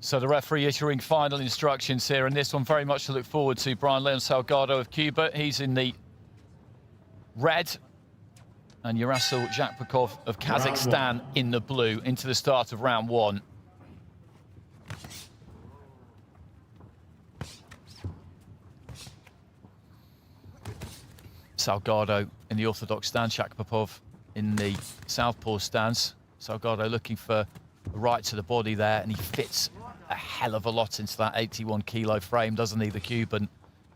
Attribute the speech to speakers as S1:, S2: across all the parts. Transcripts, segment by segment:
S1: So the referee issuing final instructions here, and this one very much to look forward to. Brayan Salgado of Cuba, he's in the red, and Yerassyl Zhakpekov of Kazakhstan in the blue into the start of round one. Salgado in the orthodox stance, Zhakpekov in the southpaw stance. Salgado looking for a right to the body there, and he fits a hell of a lot into that 81-kilo frame, doesn't he, the Cuban?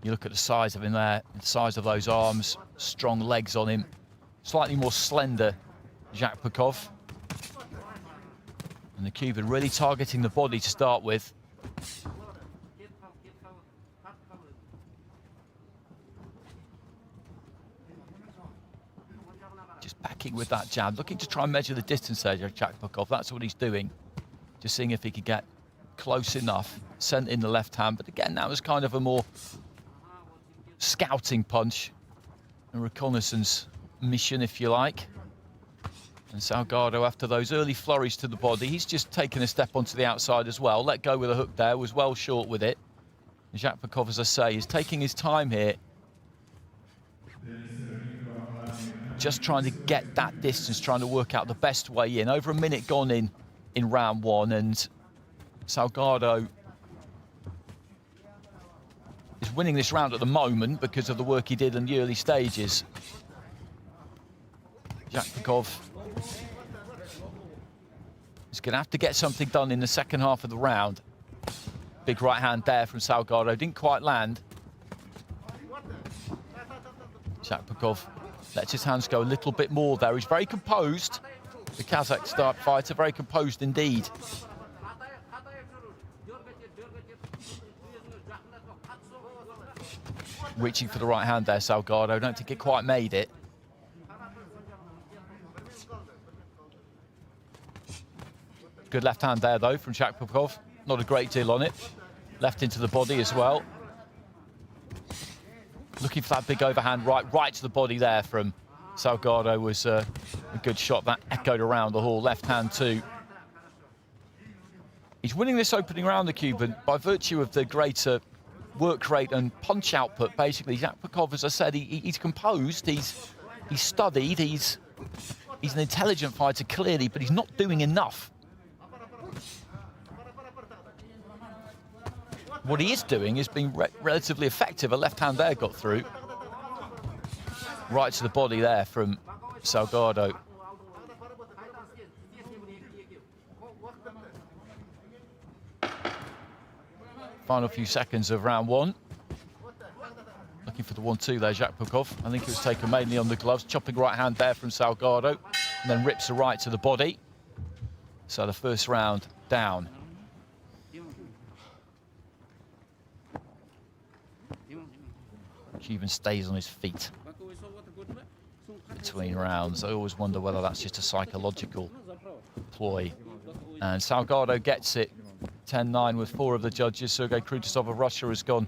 S1: You look at the size of him there, the size of those arms, strong legs on him. Slightly more slender Zhakpekov. And the Cuban really targeting the body to start with. Just backing with that jab, looking to try and measure the distance there, Zhakpekov. That's what he's doing. Just seeing if he could get close enough, sent in the left hand. But again, that was kind of a more scouting punch, a reconnaissance mission, if you like. And Salgado, after those early flurries to the body, he's just taken a step onto the outside as well. Let go with a hook there, was well short with it. And Zhakpekov, as I say, is taking his time here, just trying to get that distance, trying to work out the best way in. Over a minute gone in round one, and Salgado is winning this round at the moment because of the work he did in the early stages. Zhakpekov is going to have to get something done in the second half of the round. Big right hand there from Salgado, didn't quite land. Zhakpekov lets his hands go a little bit more there. He's very composed. The Kazakh fighter, very composed indeed. Reaching for the right hand there, Salgado. Don't think it quite made it. Good left hand there, though, from Zhakpekov. Not a great deal on it. Left into the body as well. Looking for that big overhand right to the body there from Salgado was a good shot. That echoed around the hall. Left hand too. He's winning this opening round, the Cuban, by virtue of the greater work rate and punch output, basically. Zhakpekov, as I said, he's composed, he's studied, he's an intelligent fighter, clearly, but he's not doing enough. What he is doing is being relatively effective. A left hand there got through. Right to the body there from Salgado. Final few seconds of round one. Looking for the 1-2 there, Zhakpekov. I think it was taken mainly on the gloves. Chopping right hand there from Salgado. And then rips a right to the body. So the first round down. Cuban stays on his feet between rounds. I always wonder whether that's just a psychological ploy. And Salgado gets it 10-9 with 4 of the judges. Sergei Krutasov of Russia has gone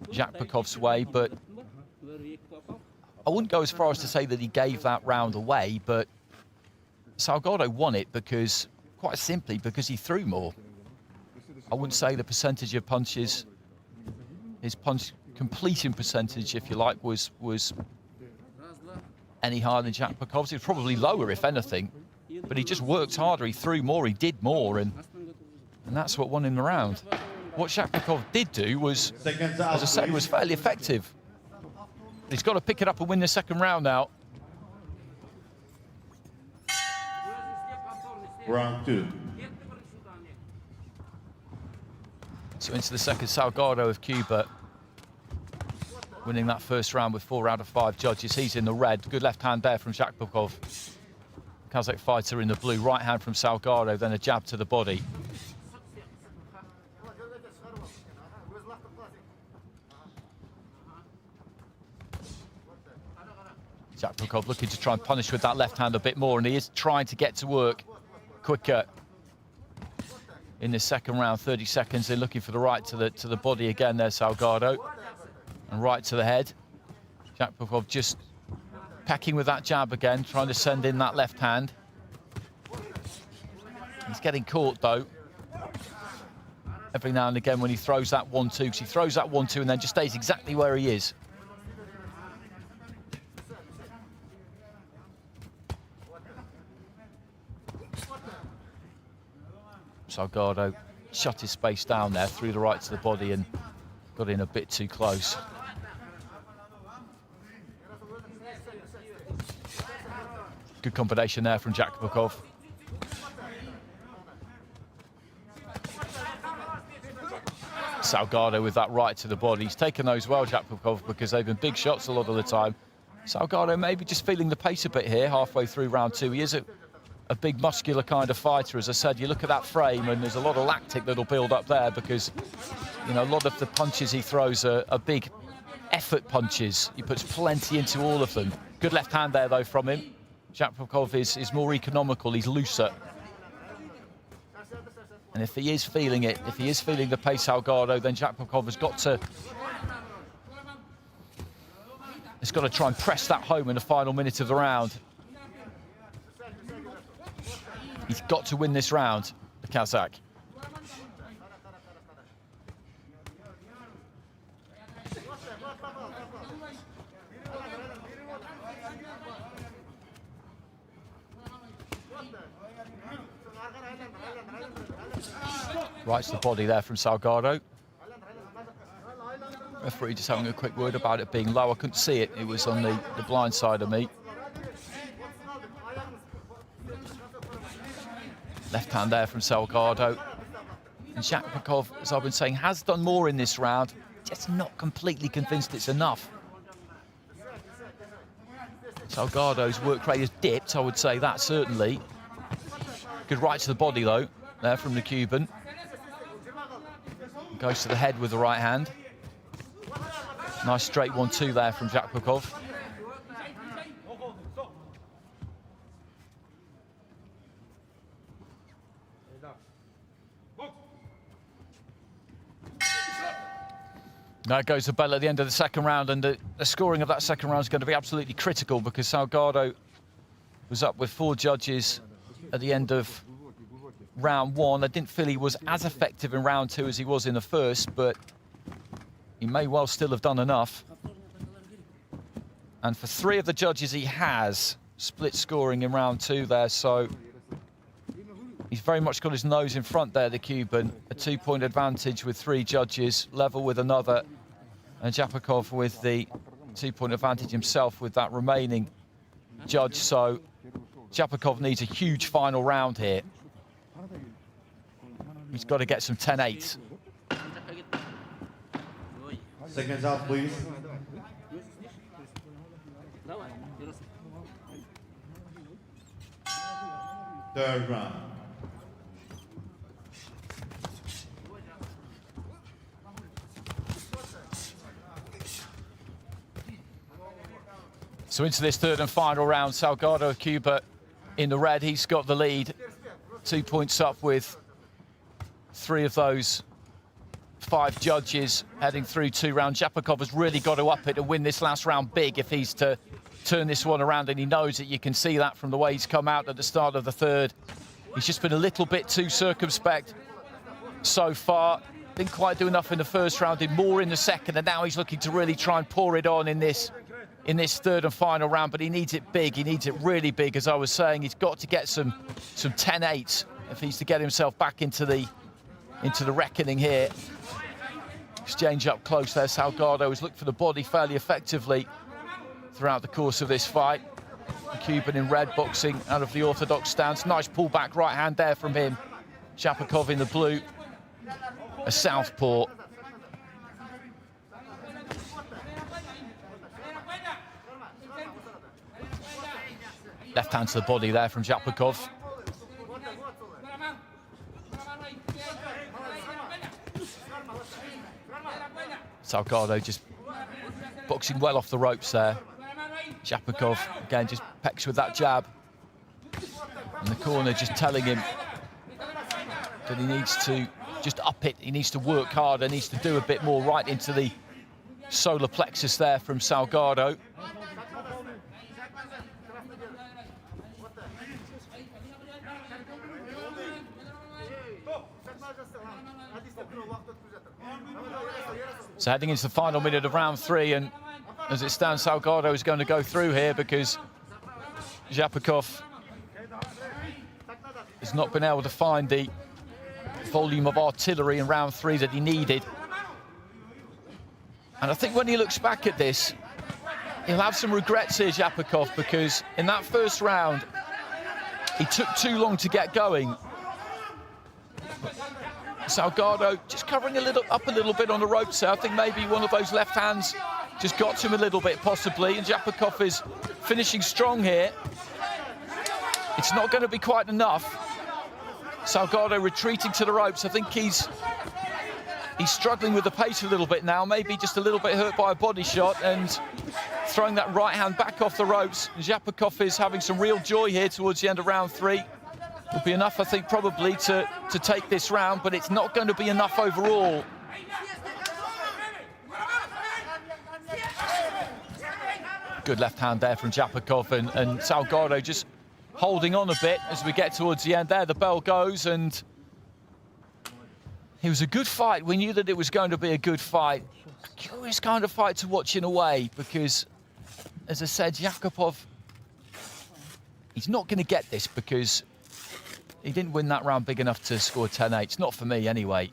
S1: Zhakpekov's way, but I wouldn't go as far as to say that he gave that round away, but Salgado won it because, quite simply, because he threw more. I wouldn't say the percentage of punches, his punch completion percentage, if you like, was any higher than Zhakpekov's. It was probably lower, if anything, but he just worked harder, he threw more, he did more, and that's what won him the round. What Zhakpekov did do was, as I said, was fairly effective. He's got to pick it up and win the second round now.
S2: Round 2.
S1: So into the second, Salgado of Cuba, winning that first round with 4 out of 5 judges. He's in the red. Good left hand there from Zhakpekov. Kazakh fighter in the blue. Right hand from Salgado, then a jab to the body. Zhakpekov looking to try and punish with that left hand a bit more, and he is trying to get to work quicker in the second round. 30 seconds. They're looking for the right to the body again there, Salgado. And right to the head. Zhakpekov just pecking with that jab again, trying to send in that left hand. He's getting caught, though. every now and again when he throws that 1-2, because he throws that 1-2 and then just stays exactly where he is. Salgado shut his space down there, threw the right to the body and got in a bit too close. Good combination there from Zhakpekov. Salgado with that right to the body. He's taken those well, Zhakpekov, because they've been big shots a lot of the time. Salgado maybe just feeling the pace a bit here, halfway through round two. He is a big muscular kind of fighter. As I said, you look at that frame and there's a lot of lactic that'll build up there because, you know, a lot of the punches he throws are big effort punches. He puts plenty into all of them. Good left hand there, though, from him. Zhakpekov is more economical, he's looser. And if he is feeling it, if he is feeling the pace Salgado, then Zhakpekov has got to try and press that home in the final minute of the round. He's got to win this round, the Kazakh. Right to the body there from Salgado. Referee just having a quick word about it being low. I couldn't see it. It was on the blind side of me. Left hand there from Salgado. And Zhakpekov, as I've been saying, has done more in this round. Just not completely convinced it's enough. Salgado's work rate has dipped, I would say that, certainly. Good right to the body, though, there from the Cuban. Goes to the head with the right hand. Nice straight 1-2 there from Zhakpekov. Now goes the bell at the end of the second round, and the scoring of that second round is going to be absolutely critical because Salgado was up with 4 judges at the end of round 1. I didn't feel he was as effective in round 2 as he was in the first, but he may well still have done enough. And for 3 of the judges, he has split scoring in round 2 there, so he's very much got his nose in front there, the Cuban. A 2-point advantage with 3 judges, level with another. And Zhakpekov with the 2-point advantage himself with that remaining judge. So Zhakpekov needs a huge final round here. He's got to get some 10-8.
S2: Seconds out, please. Third round.
S1: So into this third and final round, Salgado of Cuba in the red. He's got the lead, 2 points up with 3 of those 5 judges heading through 2 rounds. Zhakpekov has really got to up it and win this last round big if he's to turn this one around, and he knows that. You can see that from the way he's come out at the start of the third. He's just been a little bit too circumspect so far. Didn't quite do enough in the first round, did more in the second, and now he's looking to really try and pour it on in this third and final round, but he needs it big. He needs it really big. As I was saying, he's got to get some 10-8 if he's to get himself back into the reckoning here. Exchange up close there. Salgado has looked for the body fairly effectively throughout the course of this fight. The Cuban in red, boxing out of the orthodox stance. Nice pullback right hand there from him. Zhakpekov in the blue, a southpaw. Left hand to the body there from Zhakpekov. Salgado just boxing well off the ropes there. Zhakpekov, again, just pecks with that jab. And the corner just telling him that he needs to just up it. He needs to work harder, needs to do a bit more right into the solar plexus there from Salgado. So heading into the final minute of round 3, and as it stands, Salgado is going to go through here because Zhakpekov has not been able to find the volume of artillery in round 3 that he needed. And I think when he looks back at this, he'll have some regrets here, Zhakpekov, because in that first round, he took too long to get going. Salgado just covering up a little bit on the ropes there. I think maybe one of those left hands just got to him a little bit, possibly. And Zhakpekov is finishing strong here. It's not going to be quite enough. Salgado retreating to the ropes. I think he's struggling with the pace a little bit now, maybe just a little bit hurt by a body shot, and throwing that right hand back off the ropes. Zhakpekov is having some real joy here towards the end of round 3. Will be enough, I think, probably to take this round, but it's not going to be enough overall. Good left hand there from Zhakpekov, and Salgado just holding on a bit as we get towards the end there. The bell goes, and it was a good fight. We knew that it was going to be a good fight. A curious kind of fight to watch in a way, because, as I said, Zhakpekov, he's not going to get this because he didn't win that round big enough to score 10-8. It's not for me anyway.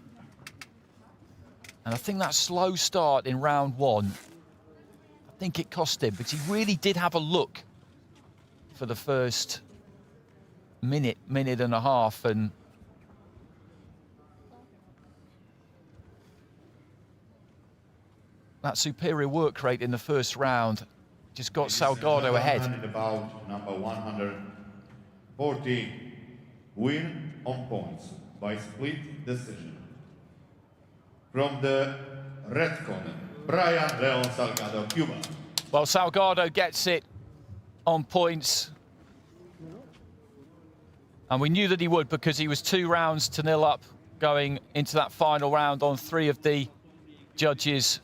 S1: And I think that slow start in round 1, I think it cost him, because he really did have a look for the first minute and a half, and that superior work rate in the first round just got Salgado ahead.
S2: About number 114, win on points by split decision. From the red corner, Brayan Salgado, Cuba.
S1: Well, Salgado gets it on points, and we knew that he would, because he was 2-0 up going into that final round on 3 of the judges'